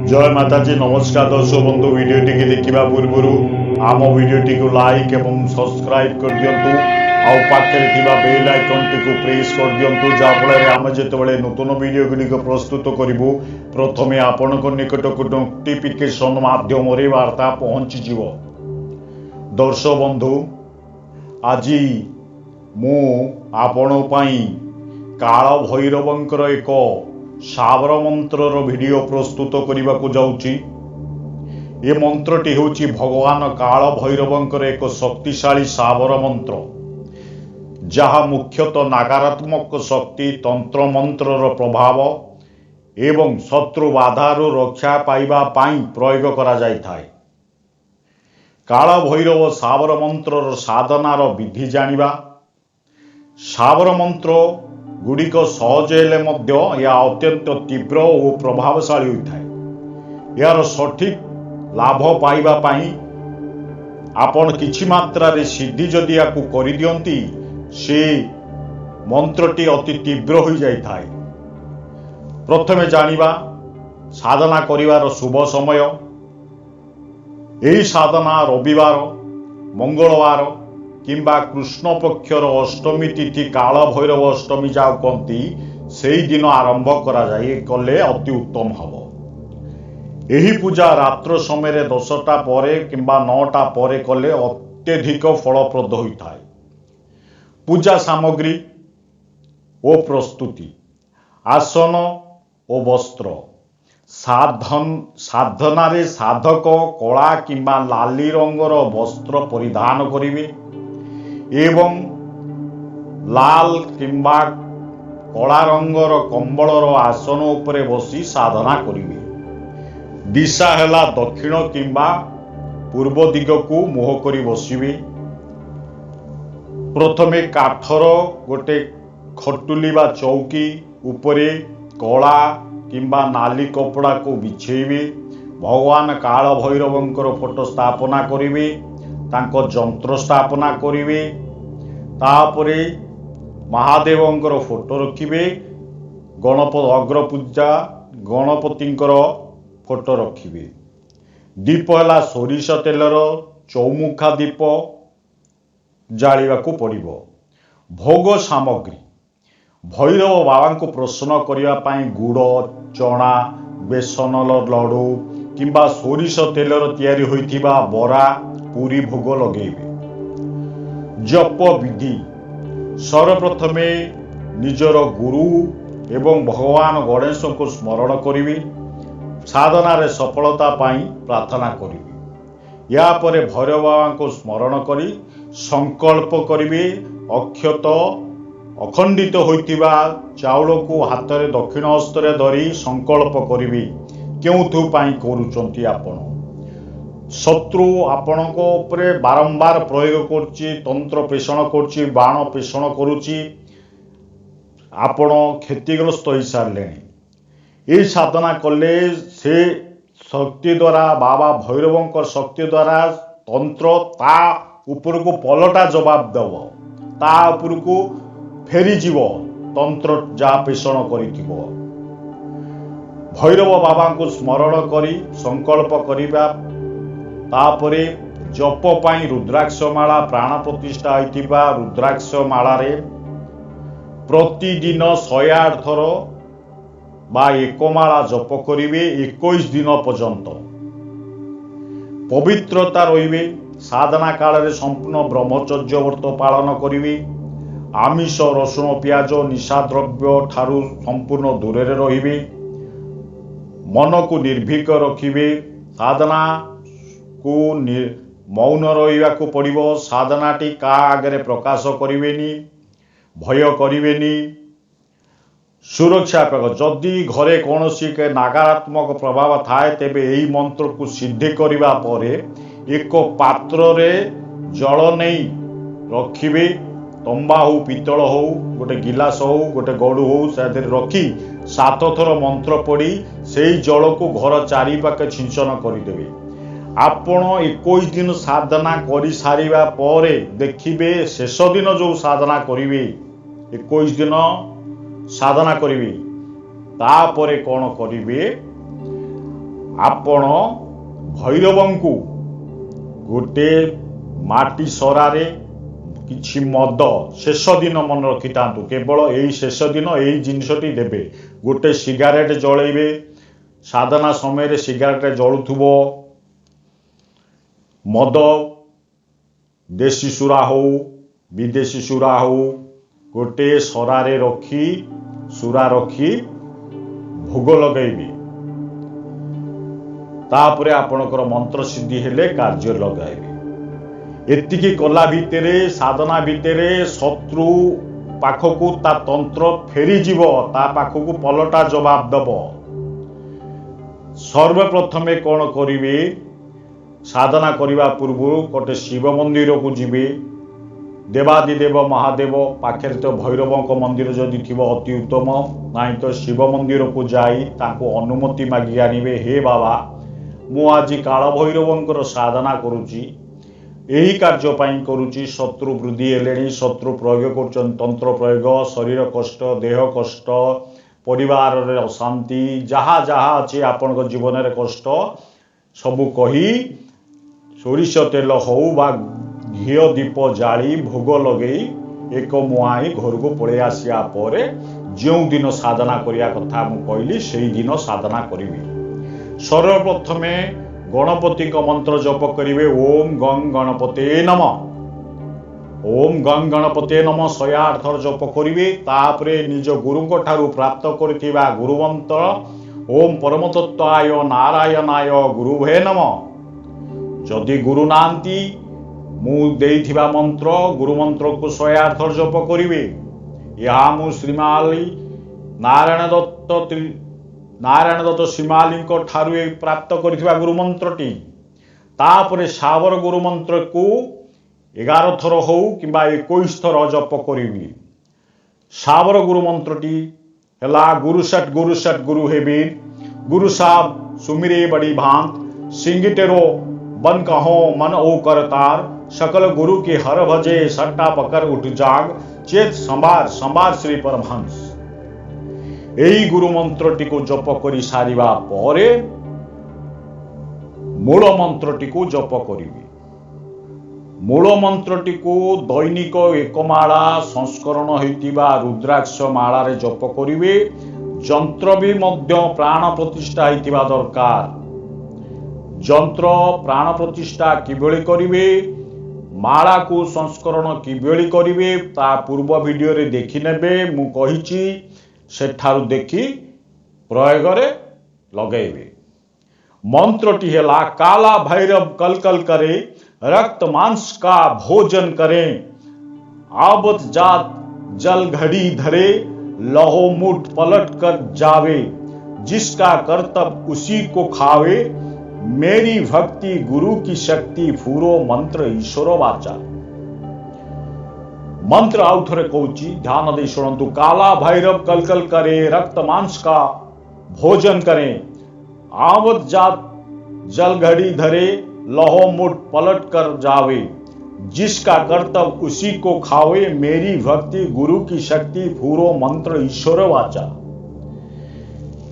जय माताजी नमस्कार दर्शक बंधु वीडियोटी के देखा पूर्व आम वीडियोटी को लाइक एवं सब्सक्राइब कर दिंतु आउ पाखे बेल आइकन टी प्रेस कर दिंतु जहाँफल आम जिते नूतन वीडियो गुड़िक प्रस्तुत करूँ प्रथमे आपण निकट को नोटिफिकेशन माध्यम वार्ता पहुँचीज। दर्शक बंधु आज मु आपण काल भैरवंकर एक साबर मंत्र वीडियो प्रस्तुत करने को जाऊँगी। ये मंत्रटी होची भगवान काल भैरवंकर एक शक्तिशाली साबर मंत्र जहा मुख्यतः नकारात्मक शक्ति तंत्र मंत्र प्रभाव एवं शत्रु बाधारू रक्षा पाइबा पाई प्रयोग करा जाय थाए। काल भैरव साबर मंत्र साधनार विधि जानिबा। साबर मंत्र गुड़िक सहज हेले मध्य या अत्यंत तीव्र और प्रभावशाली होता है। यार सठिक लाभ पाइबा पाई आपण किछि मात्रा रे सिद्धि जदि याकू करि दियंती से मंत्रटी अति तीव्र हो जाय थाए। प्रथमे जानिबा साधना करिवार शुभ समय। एही साधना रविवार मंगलवार किंबा कृष्ण पक्षर अष्टमी तिथि काल भैरव अष्टमी जाओ कहती से दिन आरंभ करा जाए कले अति उत्तम हब। यही पूजा रात्र समय 10टा पर किंबा 9टा पर कले अत्यधिक फलप्रद होता है। पूजा सामग्री ओ प्रस्तुति आसन ओ वस्त्र साधना रे साधक कला किंबा लाली रंगर वस्त्र परिधान करिवे एवं लाल किंबा कला रंगर कंबलर आसन उपरे बसी साधना करिवे। दिशा हेला दक्षिण किंबा पूर्व दिग को मुह करी बसिवे। प्रथमे काठर गोटे खटुली बा चौकी उपरे कला किंबा नाली कपड़ा को बिछेबे। भगवान काल भैरवंकर फोटो स्थापना करिवे। तांको जंत्र स्थापना करिवे। तापरे महादेवंकर फोटो रखिवे। गणपति अग्रपूजा गणपतिंकर फोटो रखिवे। दीप हला सोरिष तेलर चौमुखा दीप जालिबाकू पड़िबो। भोग सामग्री भैरव बाबा को प्रसन्न करिया पाई गुड़ चना बेसन लडू किंबा सोरिष तेलर तैयारी होइथिबा बरा पूरी भोग लगेबे। जप विधि सर्वप्रथमे निजर गुरु एवं भगवान गणेश को स्मरण करिवे। साधना रे सफलता पाई प्रार्थना करिवे। या परे भैरव बाबा को स्मरण करी संकल्प करिवे। अक्षत अखंडित होइतिबा चाउल को हाथ रे दक्षिण हस्त रे धरी संकल्प करिवे केउथु पाई करूचंती आपण। शत्रु आपणक उपरे बारंबार प्रयोग करुच्ची तंत्र पेषण करुच्ची बाण पेषण करुच्ची आपण क्षतिग्रस्त हो सारे। ये साधना कले से शक्ति द्वारा बाबा भैरवंकर शक्ति द्वारा तंत्र ता ऊपर को पलटा जवाब देव। ता ऊपर को फेरी जीव तंत्र जा पेषण करिथिबो। भैरव बाबा को स्मरण करी संकल्प करिबा। तापरे जप पाई रुद्राक्ष माला प्राण प्रतिष्ठा होइतिबा रुद्राक्ष माला रे प्रतिदिन 108 थर बा एक माला जप करिवे 21 दिन पर्यंत। पवित्रता रहिबे। साधना काल रे संपूर्ण ब्रह्मचर्य व्रत पालन करिवे। आमिष रसुण प्याज निशा द्रव्य ठारू संपूर्ण दूर रे रहिबे। मन को निर्भीक रखिबे। साधना को मौन रहिबा को पड़िबो। साधनाटी का आगे प्रकाश करिवेनी भय करिवेनी। सुरक्षा प्रकार जदि घरे कौनसी के नकारात्मक प्रभाव थाए तेबे एही मंत्र को सिद्धि करिबा परे एक पात्र रे जल नहीं रखिबे। तंबा हो पितल हो गोटे गिलास हो गोटे गड़ू हो से रखी 7 थर मंत्र पड़ी से जल को घर चारिपाखे छिंचन करदेवे। आपण 21 दिन साधना कर सारिबा परे देखिबे शेष दिन जो साधना करिवे 21 दिन साधना करिवे तापरे कौन करिवे आपण भैरवंकु गोटे माटी सरारे किछि मद शेष दिन मन रखि तांतु केवल एई शेष दिन एई जिनिसटी देबे गोटे सिगारेट जळेबे साधना समय रे सिगारेट जळुथुबो मद देशी सुरा हो विदेशी सुरा हो गोटे सरारे रखी सुरा रखी भोग लगेबी तापरे आपणकर मंत्र सिद्धि हेले कार्य लगाइबे एतिकी कला भितरे साधना भितरे शत्रु पाखकू ता तंत्र फेरी जीव ता पाखकू पलटा जवाब दब सर्वप्रथमे कौन करिवे साधना करिवा पूर्व गोटे शिव मंदिर को जीवे देवादिदेव महादेव पाखे तो भैरव मंदिर जदि थी अति उत्तम ना तो शिव मंदिर को जाई ताको अनुमति मागी आनिबे हे बाबा मु आज काल भैरवंकर साधना करुची यही कार्य करुची शत्रु वृद्धि हेले शत्रु प्रयोग कर तंत्र प्रयोग शरीर कष्ट देह कष्ट परिवार रे अशांति जहाँ जहाँ अच्छे आपण जीवन रे कष्ट सबू कही सोरिष तेल हो बा घी दीप जाली भोग लगे एक मुआई घर को पड़े आसिया पर जो दिन साधना करिया कथा मु कहली से दिन साधना करी सर्वप्रथमे गणपति को मंत्र जप करिवे ओम गंग गणपते नमः ओम गंग गणपते नमः 108 थर जप करिवे तापरे निज गुरु को ठारू प्राप्त करथिबा गुरुमंत्र ओम परमतत्वाय नारायणाय गुरुभे नमः जदि गुरु नांती मु देइथिबा मंत्र गुरु मंत्र को 108 थर जप करिवे या मु श्रीमाली नारायण दत्त श्रीमाली ठारू प्राप्त करथिबा गुरु मंत्रटी तापरे सावर गुरु मंत्र को 11 थर हो किंबा 21 थर जप करिवी सावर गुरु मंत्रटी हला गुरु सट गुरु हेबीर गुरु साहब सुमिरे बड़ी भांत सिंगिटेरो बन कहो मन ओ करतार सकल गुरु के हर भजे सट्टा पकर उठ जाग चेत संभार संभार श्री परमहंस यही गुरु मंत्रटी को जप करी सारिबा परे मूल मंत्रटी को जप करिवे मूल मंत्रटी को दैनिक एकमाला संस्करण होइतिबा रुद्राक्ष माला रे जप करिवे जंत्र भी मध्य प्राण प्रतिष्ठा होइतिबा दरकार जंत्र प्राण प्रतिष्ठा किबेली करिवे माला को संस्करण किबेली करिवे ता पूर्व वीडियो रे देखि नेबे मु कहिची सेठारु देखी प्रयोग रे लगेबे मंत्रटी हेला काला भैरव कलकल करे रक्त मांस का भोजन करे आवत जात जल घड़ी धरे लहो मुठ पलट कर जावे जिसका कर्तव्य उसी को खावे मेरी भक्ति गुरु की शक्ति फूरो मंत्र ईश्वर वाचा मंत्र आउ थे कहूची ध्यान दे शुणु काला भैरव कलकल करे रक्त मांस का भोजन करे आवत जात जल घड़ी धरे लहो मुठ पलट कर जावे जिसका कर्तव्य उसी को खावे मेरी भक्ति गुरु की शक्ति फूरो मंत्र ईश्वर वाचा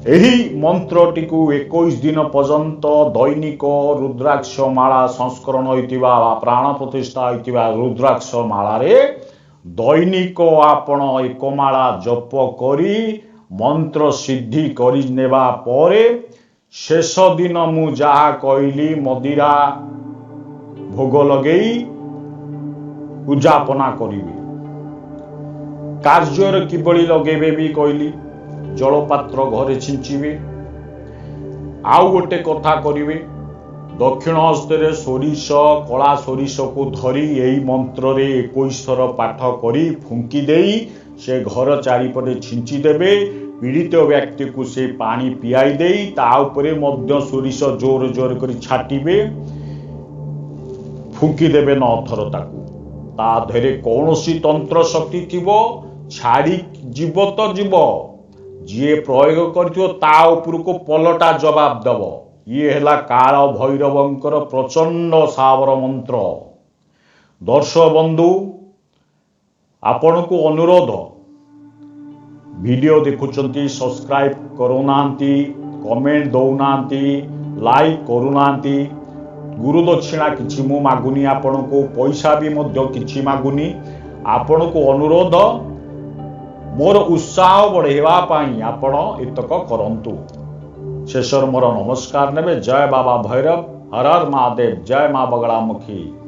यही मंत्रटी को 21 दिन पर्यंत दैनिक रुद्राक्ष माला संस्करण होइतिबा प्राण प्रतिष्ठा होइतिबा रुद्राक्ष माला रे दैनिक आपण एकमाला जप करी मंत्र सिद्धि करी नेबा परे शेष दिन मु जहा कहली मदिरा भोग लगेई पूजापना करिवे कार्यर किबळी लगेबे भी कहली जलपात्र घरे छिंचिबे आउ गोटे कथा करिवे दक्षिण हस्ते सोरिष कला सोरिष को धरी यही मंत्र रे 21 थर पाठ करी फुंकी देई से घर चारिपटे छिंची देबे पीड़ित व्यक्ति को से पानी पियाई देई ता उपरे मध्य सोरिष जोर जोर करी छाटिबे फुंकी देबे 9 थर ताकू ता धरे कौनसी तंत्र शक्ति थिबो छाड़ी जीव तो जीव जी प्रयोग करथिबो ता ऊपर को पलटा जवाब दब ये हैला काल भैरवंकर प्रचंड सावर मंत्र दर्शक बंधु आपण को अनुरोध वीडियो देखुचंती सब्सक्राइब करूनांती कमेंट दौनांती लाइक करूनांती गुरु दक्षिणा किछि मु मागुनी आपण को पैसा भी मध्य किछि मागुनी आपण को अनुरोध मोर उत्साह बढ़ेवा पाई आपण इतक करंतु शेषर मोर नमस्कार नेबे जय बाबा भैरव हर हर महादेव जय मां बगलामुखी।